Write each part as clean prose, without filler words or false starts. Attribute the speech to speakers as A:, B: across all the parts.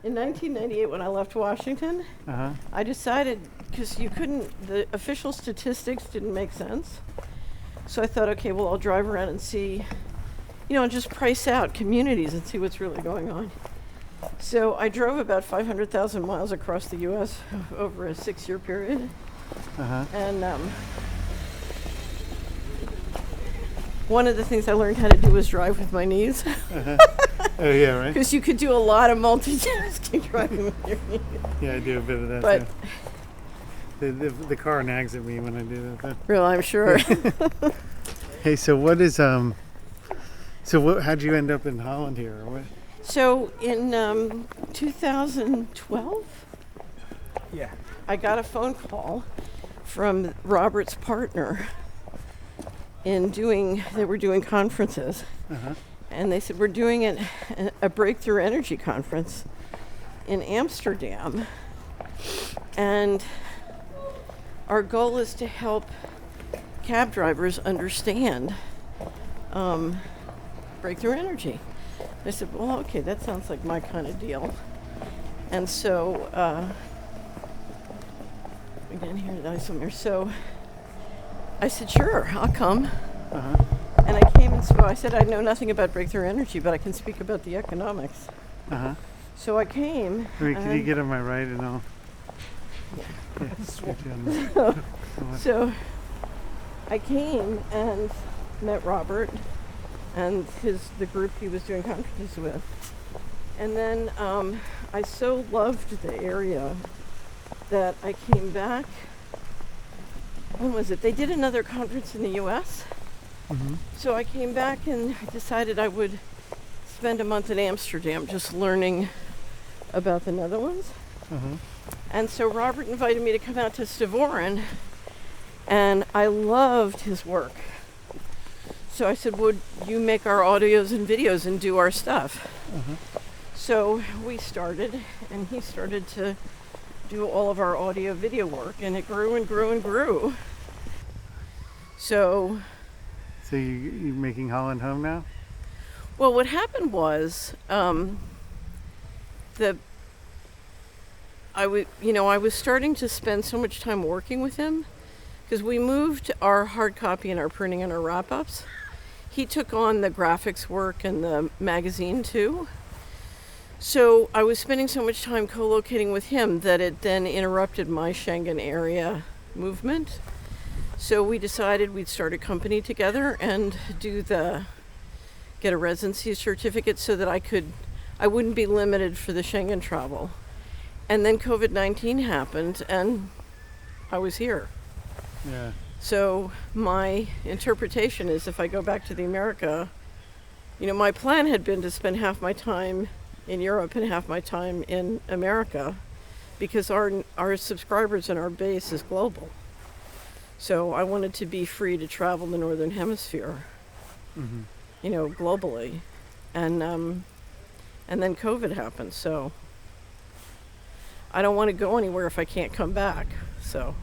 A: In 1998, when I left Washington, I decided, because the official statistics didn't make sense. So I thought, okay, well, I'll drive around and see, and just price out communities and see what's really going on. So I drove about 500,000 miles across the U.S. over a 6-year period. And one of the things I learned how to do was drive with my knees.
B: Oh, yeah, right?
A: Because you could do a lot of multitasking driving with your knees.
B: Yeah, I do a bit of that,
A: but
B: too. The car nags at me when I do that, though.
A: Real, I'm sure.
B: Hey, so how'd you end up in Holland here? Or what?
A: So in 2012,
B: yeah,
A: I got a phone call from Robert's partner they were doing conferences. And they said, we're doing a breakthrough energy conference in Amsterdam. And our goal is to help cab drivers understand breakthrough energy. I said, well, okay, that sounds like my kind of deal. And so, again, here it is somewhere. So I said, sure, I'll come. And I came and I said, I know nothing about breakthrough energy, but I can speak about the economics. So I came.
B: Could you get on my right and I'll...
A: Yeah. So I came and met Robert and the group he was doing conferences with. And then I so loved the area that I came back. When was it? They did another conference in the U.S. So I came back and decided I would spend a month in Amsterdam just learning about the Netherlands. And so Robert invited me to come out to Stavoren, and I loved his work. So I said, would you make our audios and videos and do our stuff? So we started, and he started to do all of our audio video work, and it grew and grew and grew. So
B: you're making Holland home now?
A: Well, what happened was, I was starting to spend so much time working with him because we moved our hard copy and our printing and our wrap-ups. He took on the graphics work and the magazine too. So I was spending so much time co-locating with him that it then interrupted my Schengen area movement. So we decided we'd start a company together and get a residency certificate so that I wouldn't be limited for the Schengen travel. And then COVID-19 happened and I was here.
B: Yeah.
A: So my interpretation is if I go back to the America, my plan had been to spend half my time in Europe and half my time in America because our subscribers and our base is global. So I wanted to be free to travel the Northern Hemisphere, globally. And then COVID happened, so I don't want to go anywhere if I can't come back. So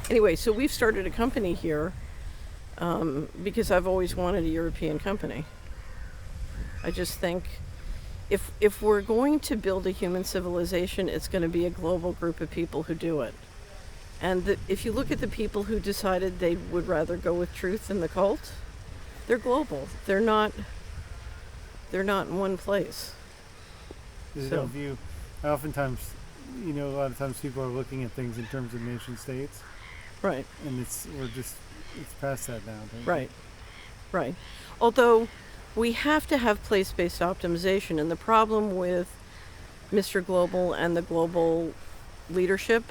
A: anyway, so we've started a company here because I've always wanted a European company. I just think if we're going to build a human civilization, it's going to be a global group of people who do it. And if you look at the people who decided they would rather go with truth than the cult, they're global. They're not in one place.
B: Oftentimes, a lot of times people are looking at things in terms of nation states.
A: Right.
B: And it's past that now.
A: Right. Although we have to have place-based optimization, and the problem with Mr. Global and the global leadership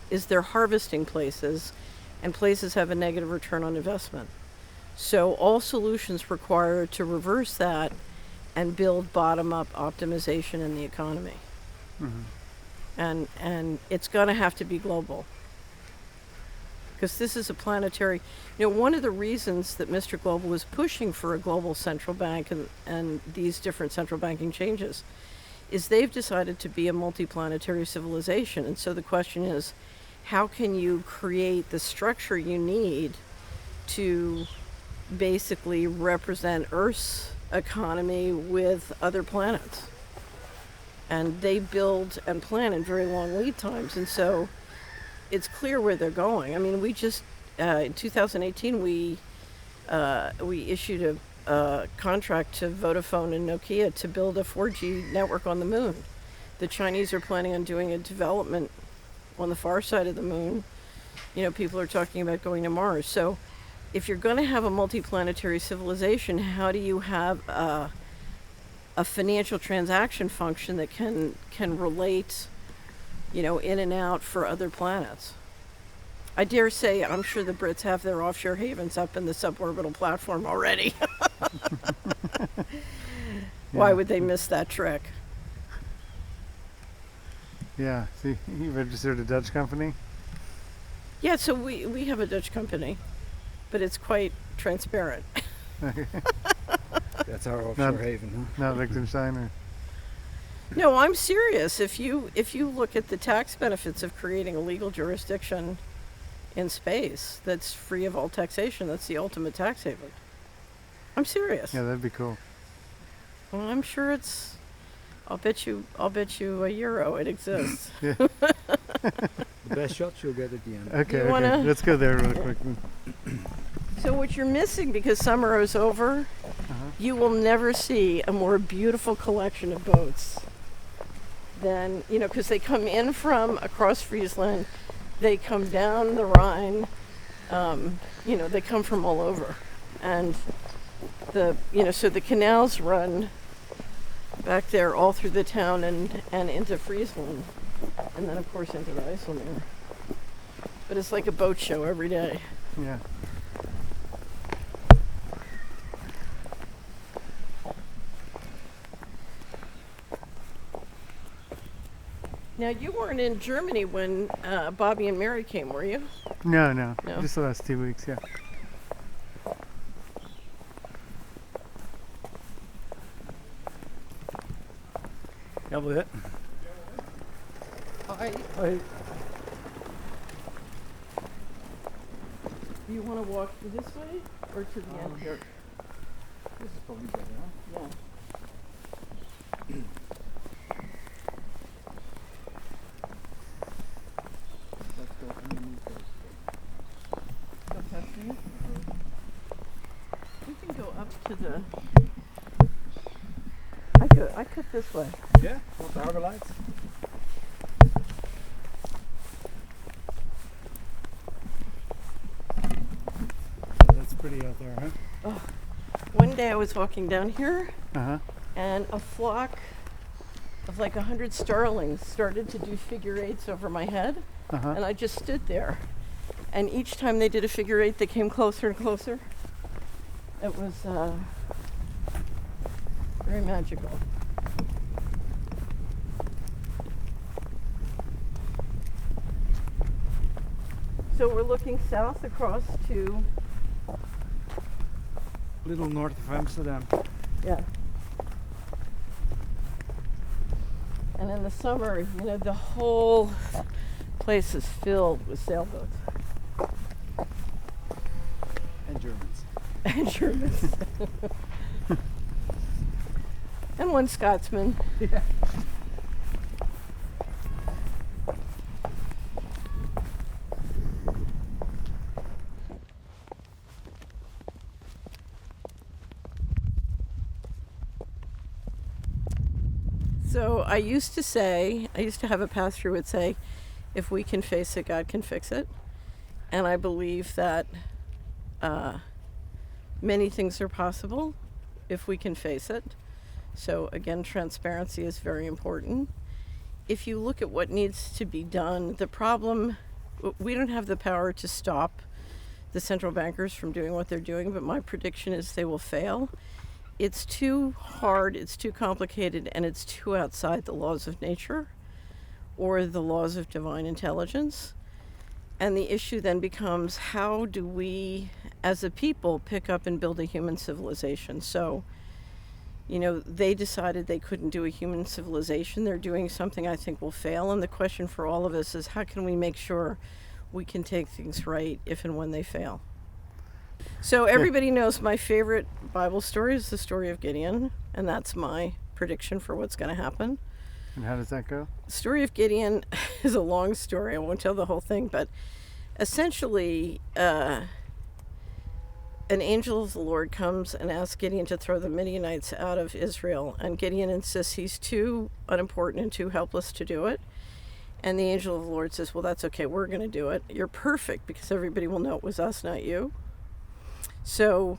A: is they're harvesting places, and places have a negative return on investment. So all solutions require to reverse that and build bottom-up optimization in the economy. And it's going to have to be global. Because this is a planetary... one of the reasons that Mr. Global was pushing for a global central bank and these different central banking changes is they've decided to be a multi-planetary civilization. And so the question is, how can you create the structure you need to basically represent Earth's economy with other planets? and they build and plan in very long lead times, and so it's clear where they're going. I mean, we just in 2018 we issued a contract to Vodafone and Nokia to build a 4G network on the moon. The Chinese are planning on doing a development on the far side of the moon. You know, people are talking about going to Mars. So if you're going to have a multiplanetary civilization, how do you have a financial transaction function that can relate, you know, in and out for other planets? I dare say, I'm sure the Brits have their offshore havens up in the suborbital platform already. Why would they miss that trick?
B: Yeah. See, you registered a Dutch company?
A: Yeah, so we have a Dutch company, but it's quite transparent.
C: That's our offshore haven, huh?
B: Not Liechtenstein or...
A: No, I'm serious. If you look at the tax benefits of creating a legal jurisdiction in space that's free of all taxation, that's the ultimate tax haven. I'm serious.
B: Yeah, that'd be cool.
A: Well, I'm sure it's. I'll bet you €1 it exists.
B: Yeah.
C: The best shots you'll get at the end.
B: Okay,
A: You
B: okay.
A: wanna-
B: Let's go there real quick.
A: So what you're missing, because summer is over, you will never see a more beautiful collection of boats than, you know, because they come in from across Friesland, they come down the Rhine, you know, they come from all over. And so the canals run back there all through the town and into Friesland, and then of course into the IJsselmeer. But it's like a boat show every day.
B: Yeah.
A: Now, you weren't in Germany when Bobby and Mary came, were you?
B: No.
A: No.
B: Just the last 2 weeks, yeah.
C: That was it.
A: Hi.
C: Hey.
A: Do you want to walk this way or to the end here?
C: This is probably better, huh?
A: Yeah.
C: Let's go underneath those.
A: Go past me. We can go up to the. I cut this way.
C: Yeah, with the harbor lights.
B: That's pretty out there, huh?
A: One day I was walking down here,
B: Uh-huh.
A: and a flock of like 100 starlings started to do figure eights over my head,
B: Uh-huh.
A: and I just stood there. And each time they did a figure eight, they came closer and closer. It was very magical. So we're looking south across to,
C: A little north of Amsterdam.
A: yeah. And in the summer, you know, the whole place is filled with sailboats
C: And Germans.
A: and Germans. And one Scotsman.
C: Yeah.
A: So I used to have a pastor who would say, if we can face it, God can fix it. And I believe that many things are possible if we can face it. So again, transparency is very important. If you look at what needs to be done, the problem, we don't have the power to stop the central bankers from doing what they're doing, but my prediction is they will fail. It's too hard, it's too complicated, and it's too outside the laws of nature or the laws of divine intelligence. And the issue then becomes, how do we, as a people, pick up and build a human civilization? So, you know, they decided they couldn't do a human civilization. They're doing something I think will fail. And the question for all of us is, how can we make sure we can take things right if and when they fail? So everybody knows my favorite Bible story is the story of Gideon, and that's my prediction for what's going to happen.
B: And how does that go?
A: The story of Gideon is a long story. I won't tell the whole thing, but essentially, an angel of the Lord comes and asks Gideon to throw the Midianites out of Israel, and Gideon insists he's too unimportant and too helpless to do it. And the angel of the Lord says, well, that's okay, we're going to do it. You're perfect because everybody will know it was us, not you. So,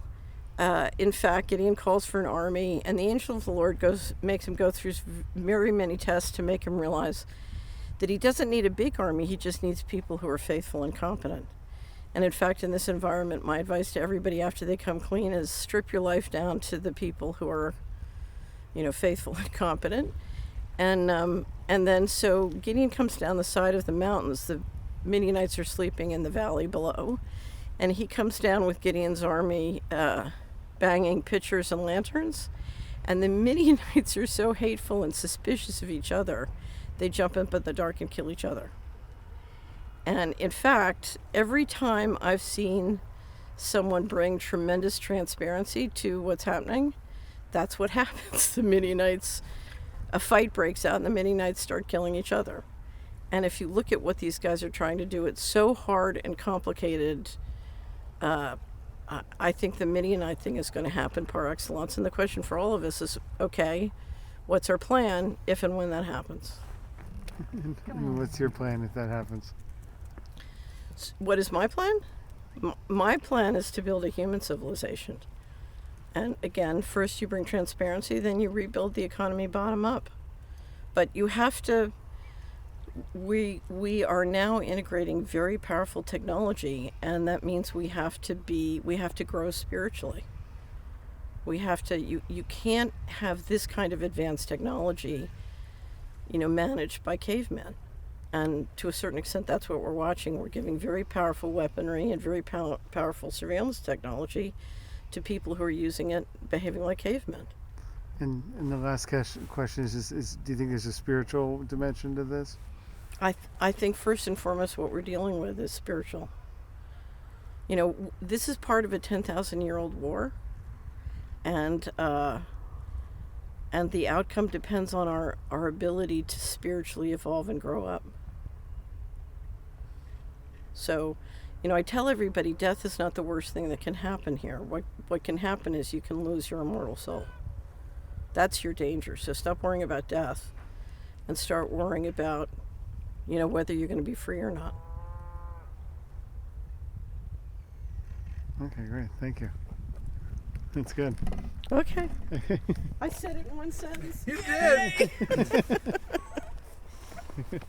A: in fact, Gideon calls for an army, and the angel of the Lord makes him go through very many tests to make him realize that he doesn't need a big army, he just needs people who are faithful and competent. And in fact, in this environment, my advice to everybody after they come clean is strip your life down to the people who are, faithful and competent. And then so Gideon comes down the side of the mountains. The Midianites are sleeping in the valley below. And he comes down with Gideon's army, banging pitchers and lanterns. And the Midianites are so hateful and suspicious of each other, they jump up in the dark and kill each other. And in fact, every time I've seen someone bring tremendous transparency to what's happening, that's what happens. The Midianites, a fight breaks out and the Midianites start killing each other. And if you look at what these guys are trying to do, it's so hard and complicated. I think the Midianite thing is going to happen par excellence. And the question for all of us is, okay, what's our plan if and when that happens?
B: What's your plan if that happens?
A: What is my plan? My plan is to build a human civilization. And again, first you bring transparency, then you rebuild the economy bottom up. But you have to, we are now integrating very powerful technology, and that means we have to grow spiritually. We have to, you can't have this kind of advanced technology, managed by cavemen. And to a certain extent, that's what we're watching. We're giving very powerful weaponry and very powerful surveillance technology to people who are using it, behaving like cavemen.
B: And the last question is do you think there's a spiritual dimension to this?
A: I think first and foremost what we're dealing with is spiritual. This is part of a 10,000-year-old war, and the outcome depends on our ability to spiritually evolve and grow up. So, I tell everybody death is not the worst thing that can happen here. What can happen is you can lose your immortal soul. That's your danger. So stop worrying about death and start worrying about, whether you're going to be free or not.
B: Okay, great. Thank you. That's good.
A: Okay. I said it in one sentence.
C: You
A: Yay!
C: did!